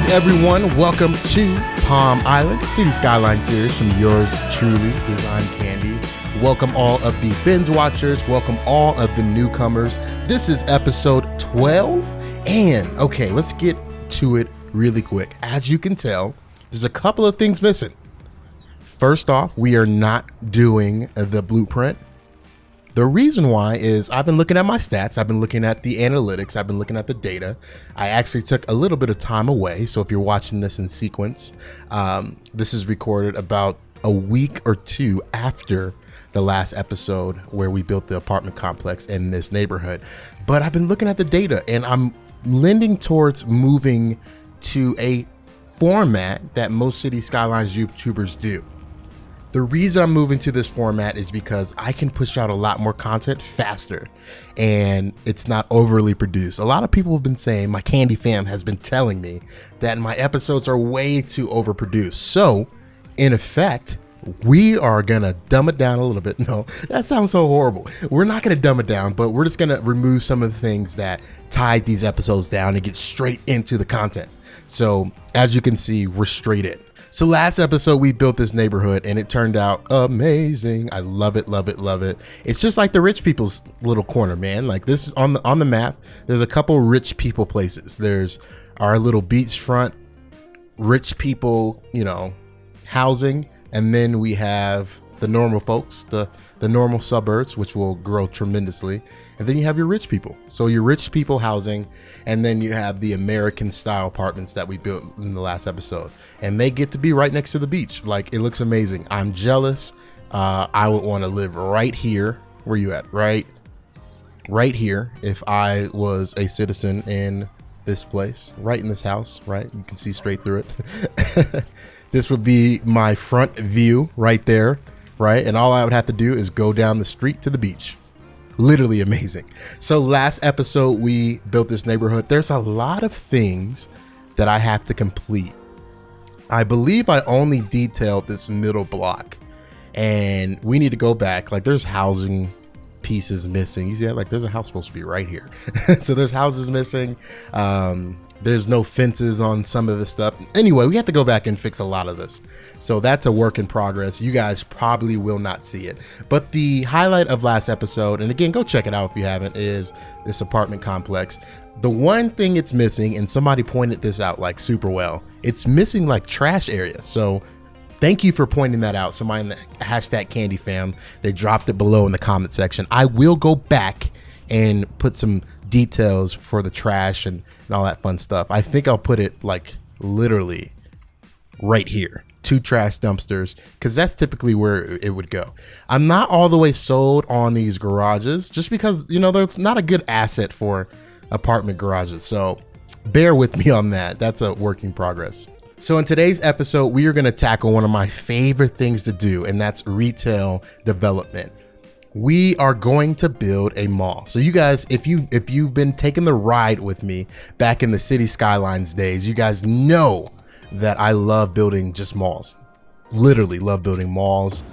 everyone. Welcome to Palm Island, City Skylines series from yours truly, Design Candy. Welcome all of the binge watchers. Welcome all of the newcomers. This is episode 12. And okay, let's get to it really quick. As you can tell, there's a couple of things missing. First off, we are not doing the blueprint. The reason why is I've been looking at my stats. I've been looking at the analytics. I've been looking at the data. I actually took a little bit of time away. So if you're watching this in sequence, this is recorded about a week or two after the last episode where we built the apartment complex in this neighborhood. But I've been looking at the data and I'm lending towards moving to a format that most City Skylines YouTubers do. The reason I'm moving to this format is because I can push out a lot more content faster and it's not overly produced. A lot of people have been saying, my Candy fam has been telling me that my episodes are way too overproduced. So in effect, we are gonna dumb it down a little bit. No, that sounds so horrible. We're not gonna dumb it down, but we're just gonna remove some of the things that tied these episodes down and get straight into the content. So as you can see, we're straight in. So last episode, we built this neighborhood and it turned out amazing. I love it, love it, love it. It's just like the rich people's little corner, man. Like this is on the map. There's a couple rich people places. There's our little beachfront, rich people, housing. And then we have the normal folks, the normal suburbs, which will grow tremendously. And then you have your rich people. So your rich people housing, and then you have the American style apartments that we built in the last episode. And they get to be right next to the beach. Like, it looks amazing. I'm jealous. I would want to live right here. Where you at? Right here. If I was a citizen in this place, right in this house, right? You can see straight through it. This would be my front view right there, right? And all I would have to do is go down the street to the beach. Literally amazing. So last episode, we built this neighborhood. There's a lot of things that I have to complete. I believe I only detailed this middle block and we need to go back. Like there's housing pieces missing. You see that? Like there's a house supposed to be right here. So there's houses missing. There's no fences on some of the stuff. Anyway, we have to go back and fix a lot of this. So that's a work in progress. You guys probably will not see it. But the highlight of last episode, and again, go check it out if you haven't, is this apartment complex. The one thing it's missing, and somebody pointed this out like super well, it's missing like trash areas. So thank you for pointing that out. Somebody in the hashtag Candy fam, they dropped it below in the comment section. I will go back and put some details for the trash and all that fun stuff. I think I'll put it like literally right here, 2 trash dumpsters, because that's typically where it would go. I'm not all the way sold on these garages just because, there's not a good asset for apartment garages. So bear with me on that. That's a work in progress. So in today's episode, we are going to tackle one of my favorite things to do, and that's retail development. We are going to build a mall. So you guys, if you've been taking the ride with me back in the City Skylines days, you guys know that I love building just malls. Literally love building malls,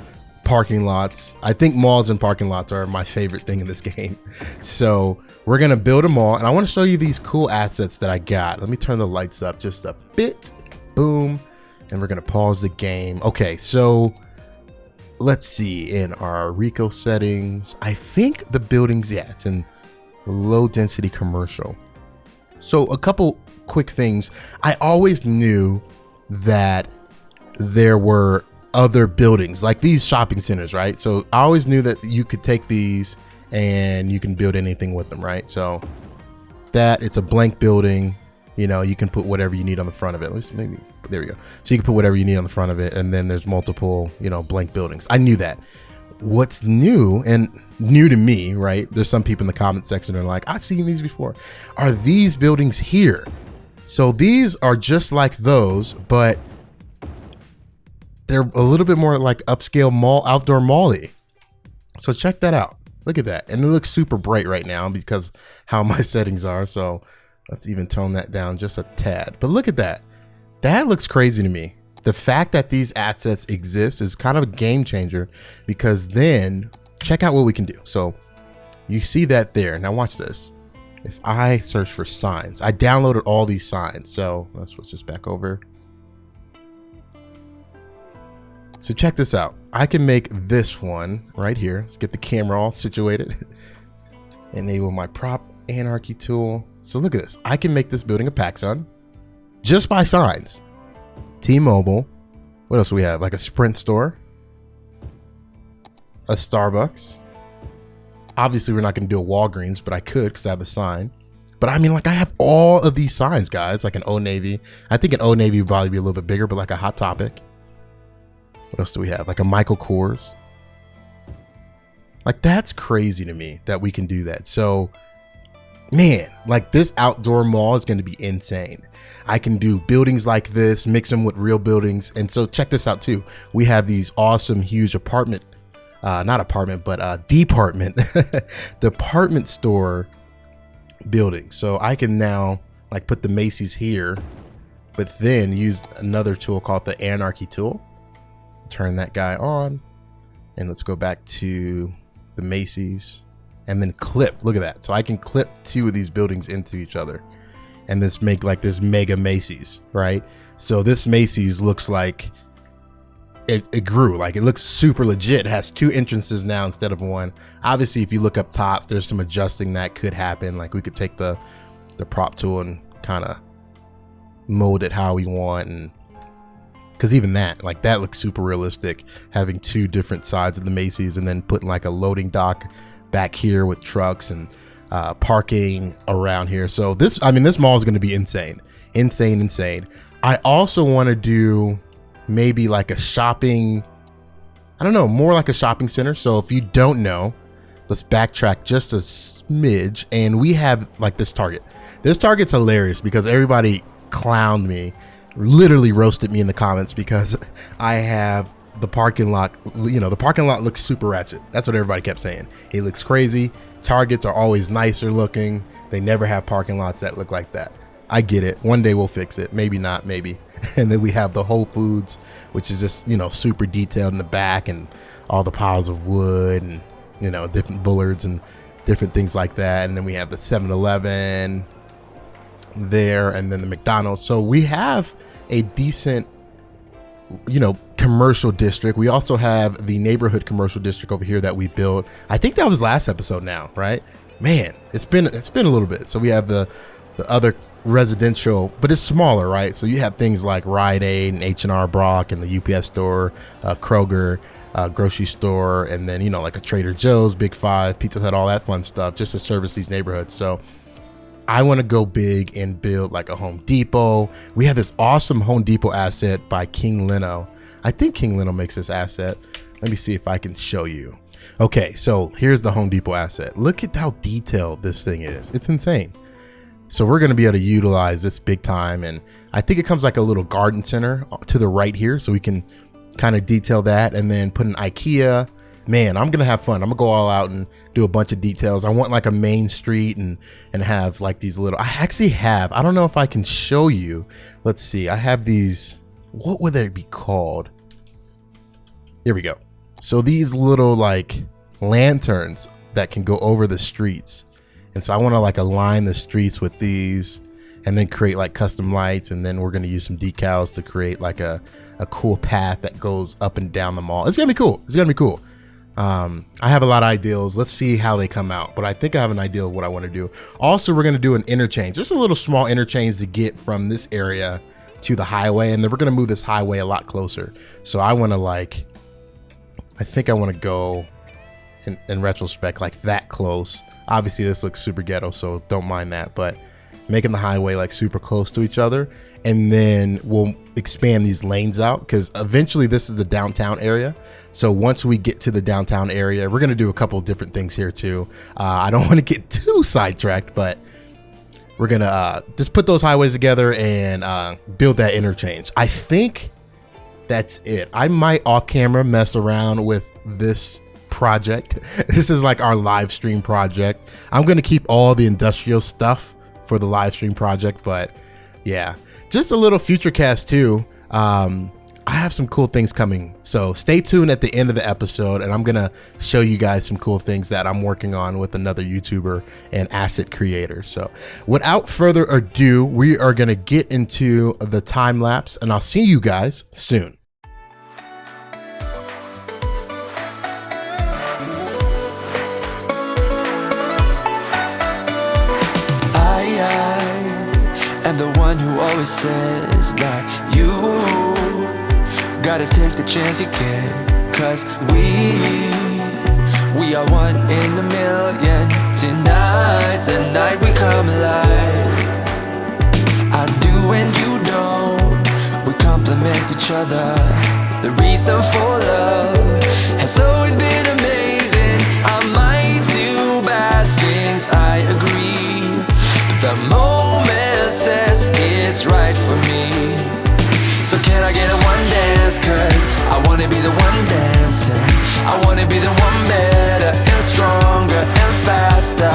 parking lots. I think malls and parking lots are my favorite thing in this game. So we're gonna build a mall, and I want to show you these cool assets that I got. Let me turn the lights up just a bit. Boom. And we're gonna pause the game. Okay, so let's see, in our Rico settings, I think the buildings, it's in low density commercial. So a couple quick things. I always knew that there were other buildings like these shopping centers, right? So I always knew that you could take these and you can build anything with them, right? So that it's a blank building. You can put whatever you need on the front of it. At least maybe, there we go. So you can put whatever you need on the front of it. And then there's multiple, blank buildings. I knew that. What's new and new to me, right? There's some people in the comment section that are like, I've seen these before. Are these buildings here? So these are just like those, but they're a little bit more like upscale mall, outdoor mall-y. So check that out. Look at that. And it looks super bright right now because how my settings are. So let's even tone that down just a tad. But look at that. That looks crazy to me. The fact that these assets exist is kind of a game changer because then check out what we can do. So you see that there. Now watch this. if I search for signs, I downloaded all these signs. So let's switch this back over. So check this out. I can make this one right here. Let's get the camera all situated. Enable my prop anarchy tool. So look at this. I can make this building a PacSun just by signs. T-Mobile. What else do we have? Like a Sprint store, a Starbucks. Obviously, we're not going to do a Walgreens, but I could because I have the sign. But I mean, like, I have all of these signs, guys. Like an Old Navy. I think an Old Navy would probably be a little bit bigger, but like a Hot Topic. What else do we have? Like a Michael Kors. Like, that's crazy to me that we can do that. So, man, like this outdoor mall is going to be insane. I can do buildings like this, mix them with real buildings. And so check this out too. We have these awesome, huge department store building. So I can now like put the Macy's here, but then use another tool called the anarchy tool. Turn that guy on, and let's go back to the Macy's and then clip. Look at that. So I can clip two of these buildings into each other and this make like this mega Macy's, right? So this Macy's looks like it grew, like it looks super legit. It has two entrances now instead of one. Obviously, if you look up top, there's some adjusting that could happen. Like we could take the prop tool and kind of mold it how we want. And because even that, like that looks super realistic, having two different sides of the Macy's and then putting like a loading dock back here with trucks and parking around here. So this, I mean, this mall is going to be insane. I also want to do maybe like a shopping, I don't know, more like a shopping center. So if you don't know, let's backtrack just a smidge. And we have like this Target. This Target's hilarious because everybody clowned me, literally roasted me in the comments because I have the parking lot. You know, the parking lot looks super ratchet. That's what everybody kept saying. It looks crazy. Targets are always nicer looking. They never have parking lots that look like that. I get it. One day we'll fix it. Maybe not, maybe. And then we have the Whole Foods, which is just, you know, super detailed in the back and all the piles of wood and, you know, different bullards and different things like that. And then we have the 7-Eleven there and then the McDonald's. So we have a decent, you know, commercial district. We also have the neighborhood commercial district over here that we built. I think that was last episode now, right? Man, it's been a little bit. So we have the other residential, but it's smaller, right? So you have things like Rite Aid and H&R Block and the UPS store, Kroger, grocery store, and then, you know, like a Trader Joe's, Big Five, Pizza Hut, all that fun stuff just to service these neighborhoods. So I want to go big and build like a Home Depot. We have this awesome Home Depot asset by King Leno. I think King Leno makes this asset. Let me see if I can show you. Okay, so here's the Home Depot asset. Look at how detailed this thing is. It's insane. So we're going to be able to utilize this big time. And I think it comes like a little garden center to the right here. So we can kind of detail that and then put an IKEA. Man, I'm going to have fun. I'm gonna go all out and do a bunch of details. I want like a main street and have like these little, I actually have, I don't know if I can show you. Let's see. I have these, what would they be called? Here we go. So these little like lanterns that can go over the streets. And so I want to like align the streets with these and then create like custom lights. And then we're going to use some decals to create like a cool path that goes up and down the mall. It's going to be cool. It's going to be cool. I have a lot of ideas. Let's see how they come out. But I think I have an idea of what I want to do. Also, we're going to do an interchange, just a little small interchange to get from this area to the highway. And then we're going to move this highway a lot closer. So I want to like, I think I want to go in retrospect, like that close. Obviously this looks super ghetto, so don't mind that, but making the highway like super close to each other. And then we'll expand these lanes out because eventually this is the downtown area. So once we get to the downtown area, we're going to do a couple of different things here too. I don't want to get too sidetracked, but we're going to just put those highways together and build that interchange. I think that's it. I might off camera mess around with this project. This is like our live stream project. I'm going to keep all the industrial stuff for the live stream project, but yeah, just a little future cast too. I have some cool things coming. So stay tuned at the end of the episode, and I'm going to show you guys some cool things that I'm working on with another YouTuber and asset creator. So without further ado, we are going to get into the time lapse, and I'll see you guys soon. I'm the one who always says that you gotta take the chance you get, 'cause we are one in a million. Tonight's the night we come alive. I do and you don't, we complement each other. The reason for love has always been amazing. I might do bad things, I agree, but the moment says it's right for me. So can I get a one dance? 'Cause I wanna be the one dancing. I wanna be the one better and stronger and faster.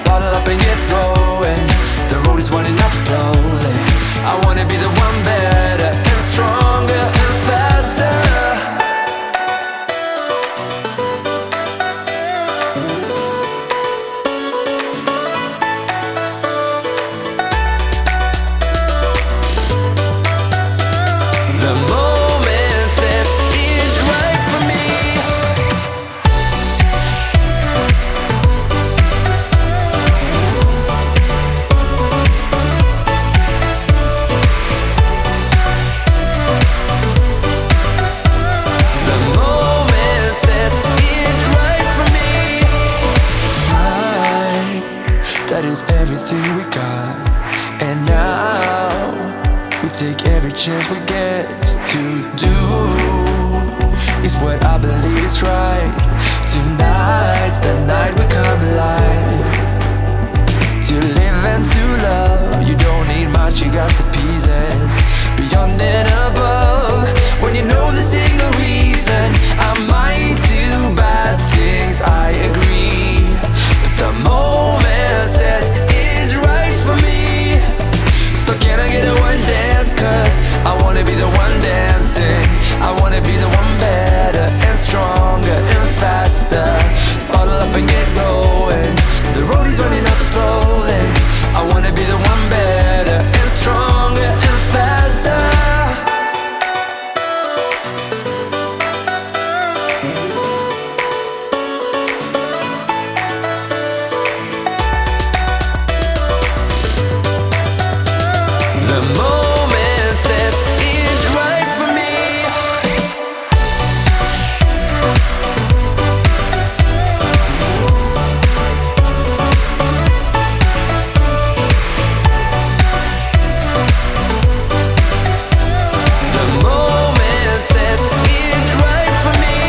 Bottle up and get going. The road is running up slowly. I wanna be the one better and stronger and faster. The moment says it's right for me. The moment says it's right for me. Time, that is everything we got. And now we take every chance we get to do is what I believe is right. Tonight's the night we come alive. To live and to love, you don't need much, you got the pieces. Beyond and above, when you know the single reason I might do bad things, I agree, but the moment says it's right for me. So can I get a one dance? 'Cause I wanna be the one dancing. I wanna be the one better and stronger and faster. Bottle up and get going. The road is running up slowly. I wanna be the one better and stronger and faster. The moment says it's right for me. The moment says it's right for me.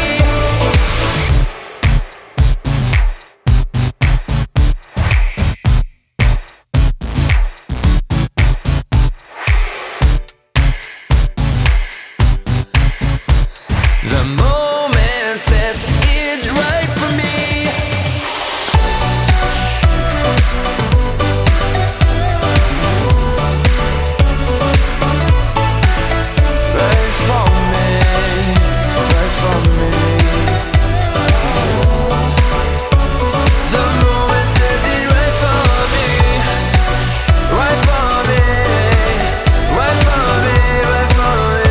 The moment says it's right for me. Right for me, right for me. The moment says it's right for me. Right for me, right for me, right for me.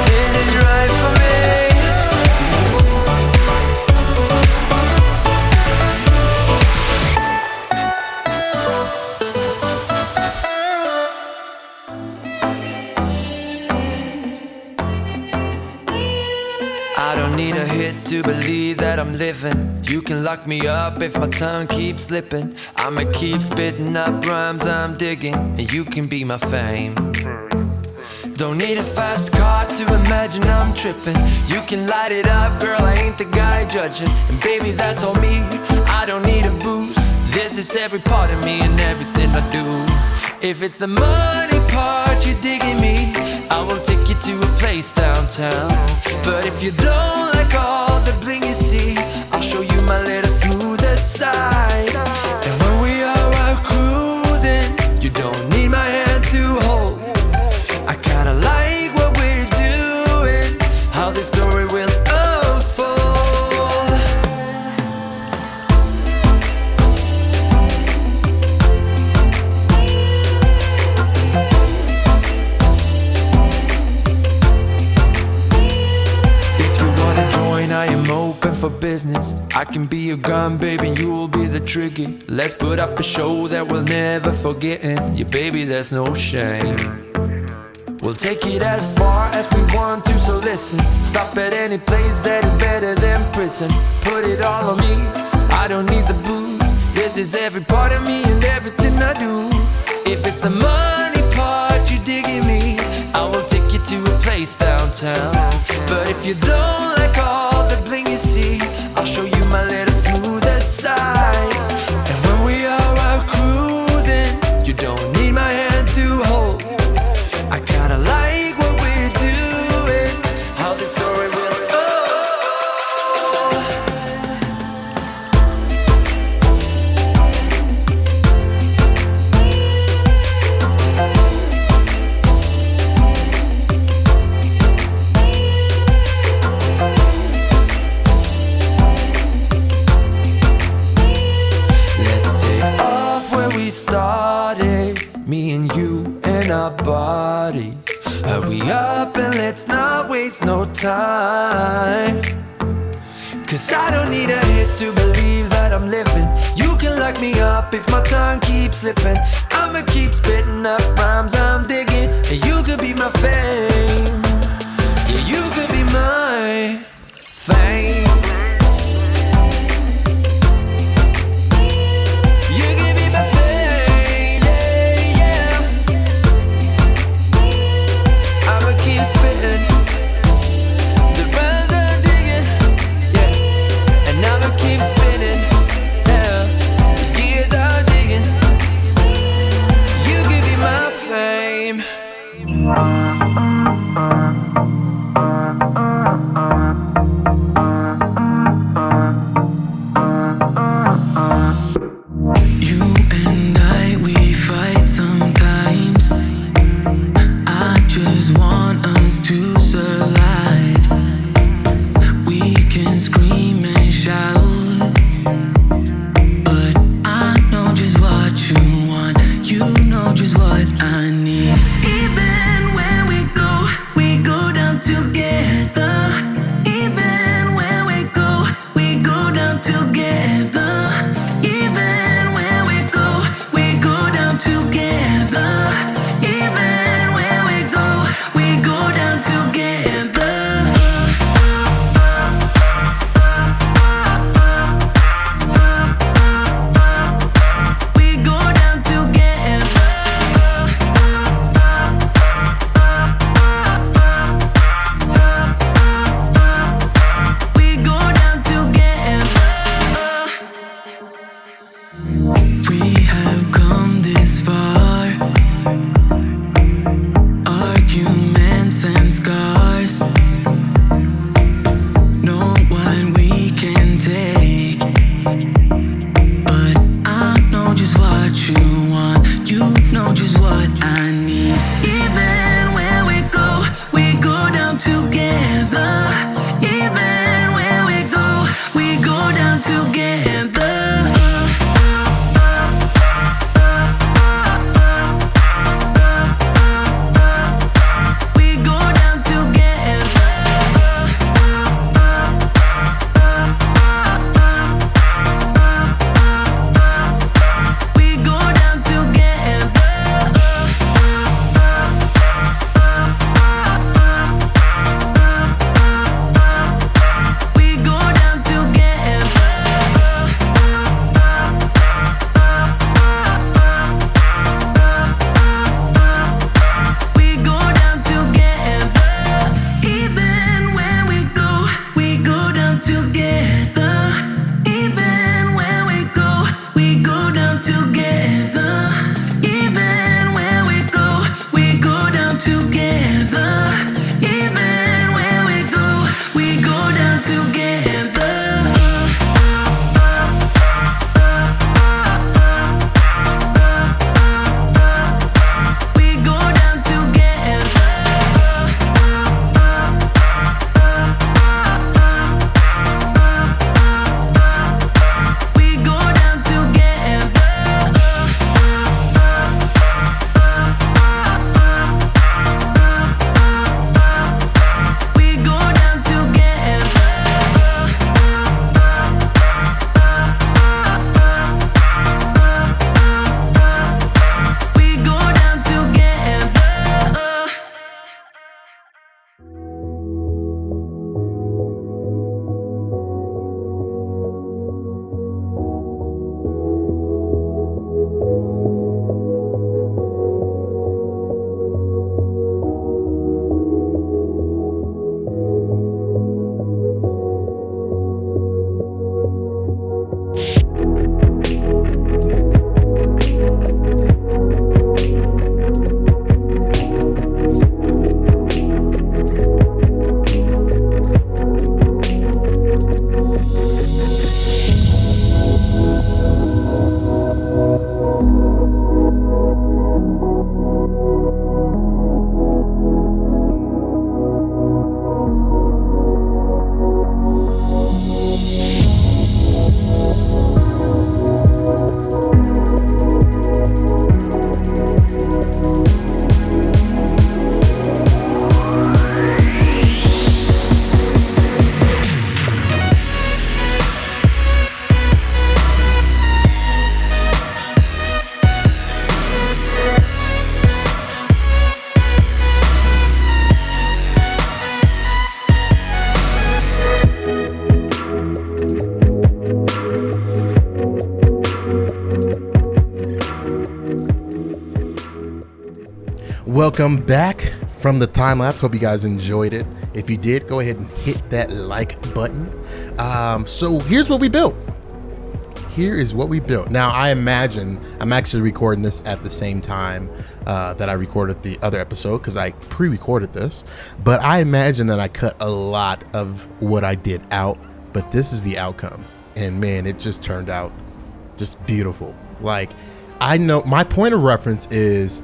This is right for me. I don't need a hit to believe that I'm living. You can lock me up if my tongue keeps slipping. I'ma keep spitting up rhymes I'm digging, and you can be my fame. Don't need a fast car to imagine I'm tripping. You can light it up, girl, I ain't the guy judging. And baby, that's on me, I don't need a boost. This is every part of me and everything I do. If it's the money part you're digging me, I will take you to a place downtown. But if you don't like all the bling you see, I'll show you my little smoother side. And when we are out cruising, you don't need my hand business. I can be your gun, baby, you will be the trigger. Let's put up a show that we'll never forget. And yeah, baby, there's no shame. We'll take it as far as we want to, so listen. Stop at any place that is better than prison. Put it all on me, I don't need the booze. This is every part of me and everything I do. If it's the money part you digging me, I will take you to a place downtown. But if you don't like all the bling you see, I'll show you my little smoother side. And when we are out cruising, you don't need my hand to hold. I kinda like what we're doing, how this story will bodies. Hurry up and let's not waste no time. Cause I don't need a hit to believe that I'm living. You can lock me up if my tongue keeps slipping. I'ma keep spitting up rhymes I'm digging. And you could be my fame. Yeah, you could be my fame. Welcome back from the time lapse. Hope you guys enjoyed it. If you did, go ahead and hit that like button. So here's what we built. Here is what we built. Now, I imagine I'm actually recording this at the same time that I recorded the other episode because I pre-recorded this. But I imagine that I cut a lot of what I did out. But this is the outcome. And man, it just turned out just beautiful. Like, I know my point of reference is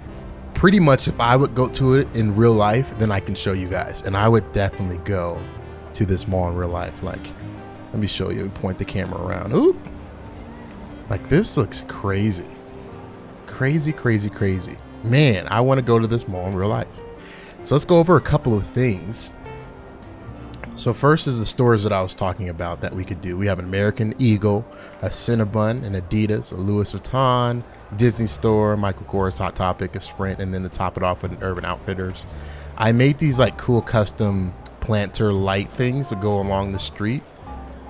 pretty much if I would go to it in real life, then I can show you guys. And I would definitely go to this mall in real life. Like, let me show you and point the camera around. Ooh. Like, this looks crazy. Crazy, crazy, crazy. Man, I want to go to this mall in real life. So let's go over a couple of things. So first is the stores that I was talking about that we could do. We have an American Eagle, a Cinnabon, an Adidas, a Louis Vuitton, Disney Store, Michael Kors, Hot Topic, a Sprint, and then to top it off with an Urban Outfitters. I made these like cool custom planter light things that go along the street,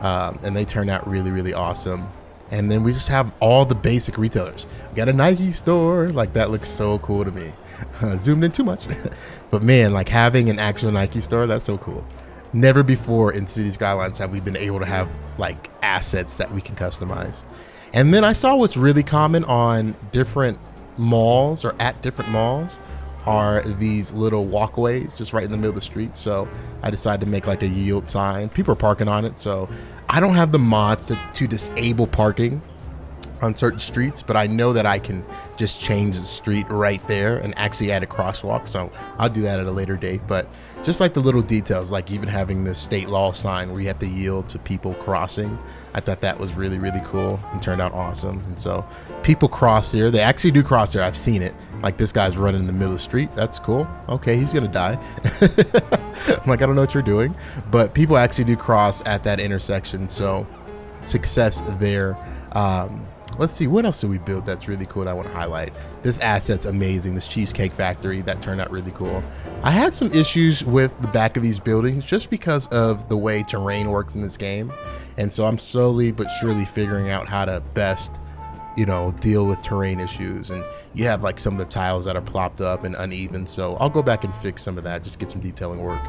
and they turned out really, really awesome. And then we just have all the basic retailers. We got a Nike store, like that looks so cool to me. Zoomed in too much, but man, like having an actual Nike store, that's so cool. Never before in City Skylines have we been able to have like assets that we can customize. And then I saw what's really common on different malls or at different malls are these little walkways just right in the middle of the street. So I decided to make like a yield sign. People are parking on it. So I don't have the mods to disable parking on certain streets, but I know that I can just change the street right there and actually add a crosswalk. So I'll do that at a later date. But just like the little details, like even having this state law sign where you have to yield to people crossing, I thought that was really, really cool and turned out awesome. And so people cross here. They actually do cross here. I've seen it. Like this guy's running in the middle of the street. That's cool. Okay, he's gonna die. I'm like, I don't know what you're doing, but people actually do cross at that intersection. So success there. Let's see, what else did we build that's really cool that I want to highlight? This asset's amazing, this Cheesecake Factory, that turned out really cool. I had some issues with the back of these buildings just because of the way terrain works in this game. And so I'm slowly but surely figuring out how to best, deal with terrain issues. And you have like some of the tiles that are plopped up and uneven. So I'll go back and fix some of that, just get some detailing work.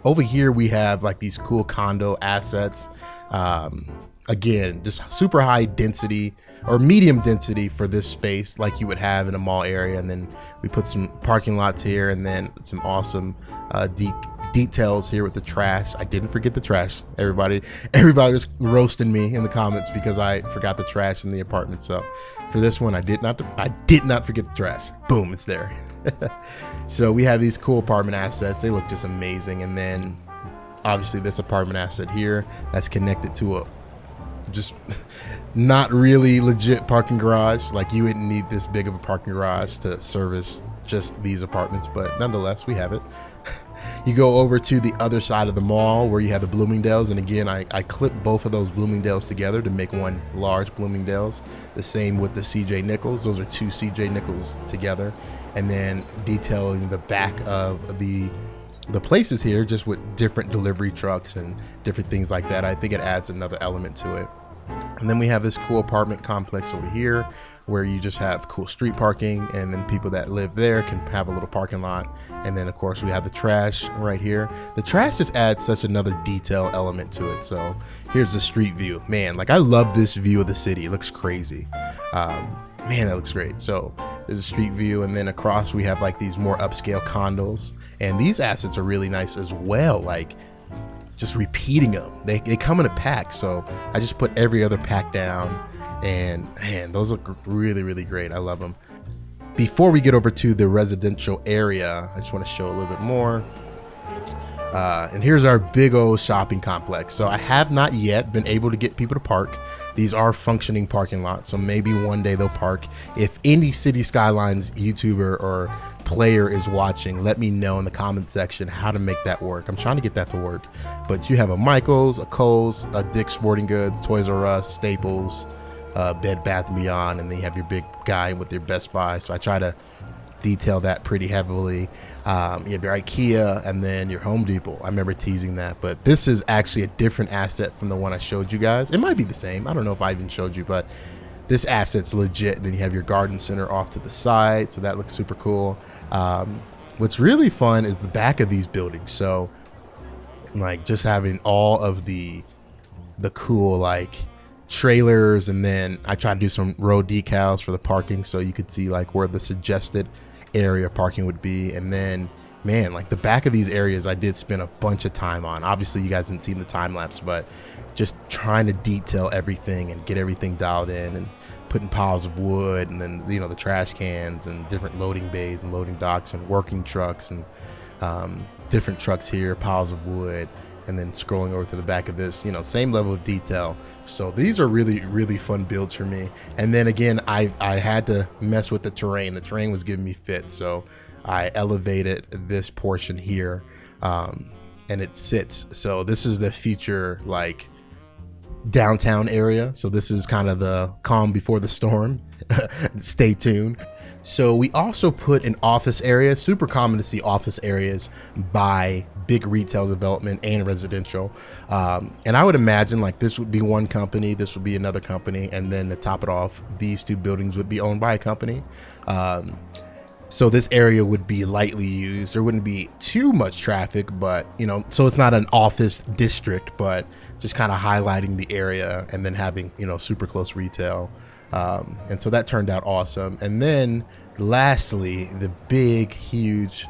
Over here, we have like these cool condo assets. Again, just super high density or medium density for this space like you would have in a mall area. And then we put some parking lots here and then some awesome details here with the trash. I didn't forget the trash. Everybody was roasting me in the comments because I forgot the trash in the apartment. So for this one, I did not forget the trash. Boom, it's there. So we have these cool apartment assets. They look just amazing. And then obviously this apartment asset here that's connected to a just not really legit parking garage. Like you wouldn't need this big of a parking garage to service just these apartments, but nonetheless we have it. You go over to the other side of the mall where you have the Bloomingdale's, and again I clipped both of those Bloomingdale's together to make one large Bloomingdale's. The same with the CJ Nichols. Those are two CJ Nichols together. And then detailing the back of the places here just with different delivery trucks and different things like that. I think it adds another element to it. And then we have this cool apartment complex over here where you just have cool street parking, and then people that live there can have a little parking lot. And then of course we have the trash right here. The trash just adds such another detail element to it. So here's the street view. Man, like I love this view of the city. It looks crazy. Man, that looks great. So there's a street view, and then across we have like these more upscale condos, and these assets are really nice as well. Like just repeating them, they come in a pack. So I just put every other pack down, and man, those look really, really great. I love them. Before we get over to the residential area, I just want to show a little bit more. And here's our big old shopping complex. So I have not yet been able to get people to park. These are functioning parking lots, so maybe one day they'll park. If any City Skylines YouTuber or player is watching, let me know in the comment section how to make that work. I'm trying to get that to work. But you have a Michael's, a Kohl's, a Dick's Sporting Goods, Toys R Us, Staples, Bed Bath & Beyond, and then you have your big guy with your Best Buy. So I try to detail that pretty heavily. You have your IKEA and then your Home Depot. I remember teasing that, but this is actually a different asset from the one I showed you guys. It might be the same. I don't know if I even showed you, but this asset's legit. And then you have your garden center off to the side, so that looks super cool. What's really fun is the back of these buildings. So like just having all of the cool like trailers, and then I try to do some road decals for the parking so you could see like where the suggested area parking would be. And then man, like the back of these areas I did spend a bunch of time on. Obviously you guys didn't see the time lapse, but just trying to detail everything and get everything dialed in, and putting piles of wood, and then you know the trash cans and different loading bays and loading docks and working trucks, and different trucks here, piles of wood, and then scrolling over to the back of this, you know, same level of detail. So these are really fun builds for me. And then again, I had to mess with the terrain. The terrain was giving me fits, so I elevated this portion here, and it sits. So this is the future like downtown area. So this is kind of the calm before the storm. Stay tuned. So we also put an office area. Super common to see office areas by big retail development and residential. And I would imagine like this would be one company, this would be another company, and then to top it off, these two buildings would be owned by a company. So this area would be lightly used. There wouldn't be too much traffic, but you know, so it's not an office district, but just kind of highlighting the area and then having, you know, super close retail. And so that turned out awesome. And then lastly, the big, huge,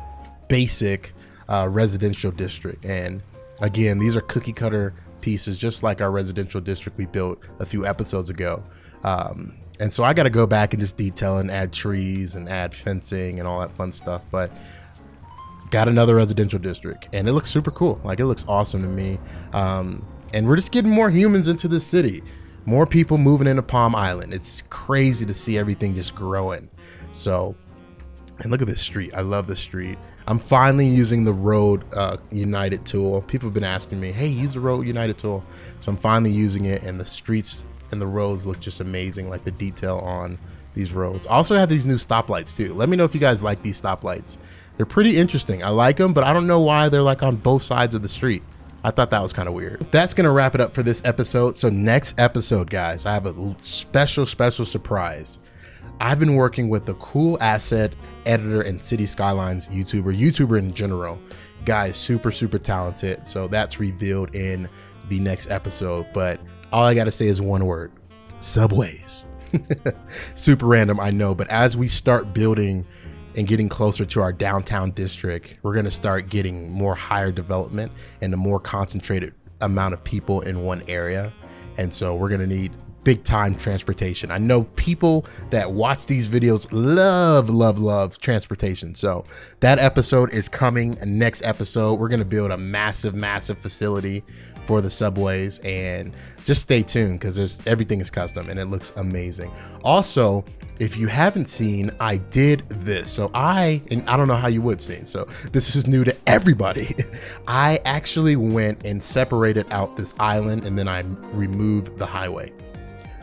basic residential district. And again, these are cookie cutter pieces, just like our residential district we built a few episodes ago. And so I got to go back and just detail and add trees and add fencing and all that fun stuff. But got another residential district, and it looks super cool. Like it looks awesome to me. And we're just getting more humans into the city, more people moving into Palm Island. It's crazy to see everything just growing. So, and look at this street. I love the street. I'm finally using the Road United tool. People have been asking me, hey, use the Road United tool. So I'm finally using it, and the streets and the roads look just amazing, like the detail on these roads. I also have these new stoplights too. Let me know if you guys like these stoplights. They're pretty interesting. I like them, but I don't know why they're like on both sides of the street. I thought that was kind of weird. That's gonna wrap it up for this episode. So next episode, guys, I have a special surprise. I've been working with the cool asset editor and City Skylines YouTuber in general. Guy is super talented. So that's revealed in the next episode. But all I gotta say is one word: subways. Super random, I know, but as we start building and getting closer to our downtown district, we're gonna start getting more higher development and a more concentrated amount of people in one area. And so we're gonna need big time transportation. I know people that watch these videos love transportation. So that episode is coming next episode. We're gonna build a massive facility for the subways, and just stay tuned because everything is custom and it looks amazing. Also, if you haven't seen, I did this. So I don't know how you would see, so this is new to everybody. I actually went and separated out this island, and then I removed the highway.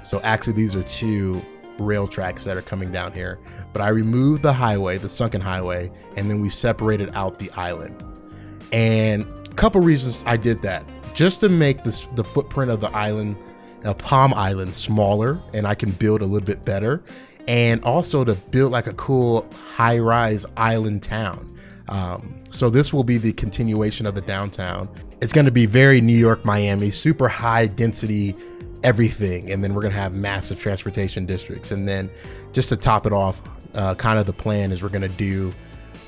So actually these are two rail tracks that are coming down here, but I removed the highway, the sunken highway, and then we separated out the island. And a couple reasons I did that: just to make the footprint of the island, Palm Island, smaller, and I can build a little bit better, and also to build like a cool high-rise island town. So this will be the continuation of the downtown. It's going to be very New York, Miami, super high density everything, and then we're gonna have massive transportation districts. And then just to top it off, kind of the plan is we're gonna do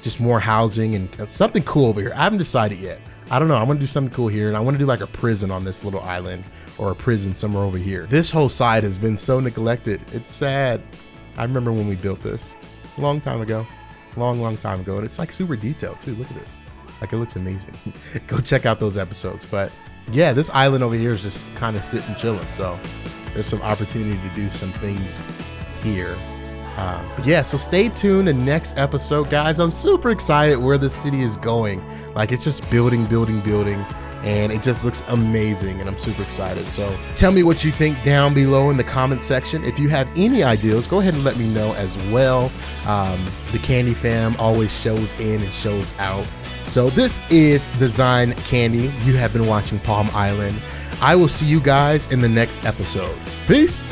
just more housing and something cool over here. I haven't decided yet. I don't know. I want to do something cool here, and I want to do like a prison on this little island, or a prison somewhere over here. This whole side has been so neglected. It's sad. I remember when we built this a long time ago, long time ago, and it's like super detailed too. Look at this. Like it looks amazing. Go check out those episodes. But yeah, this island over here is just kind of sitting chilling, so there's some opportunity to do some things here. But yeah, so stay tuned to next episode, guys. I'm super excited where the city is going. Like it's just building, and it just looks amazing, and I'm super excited. So tell me what you think down below in the comment section. If you have any ideas, go ahead and let me know as well. The Candy fam always shows in and shows out. So this is Design Candy. You have been watching Palm Island. I will see you guys in the next episode. Peace.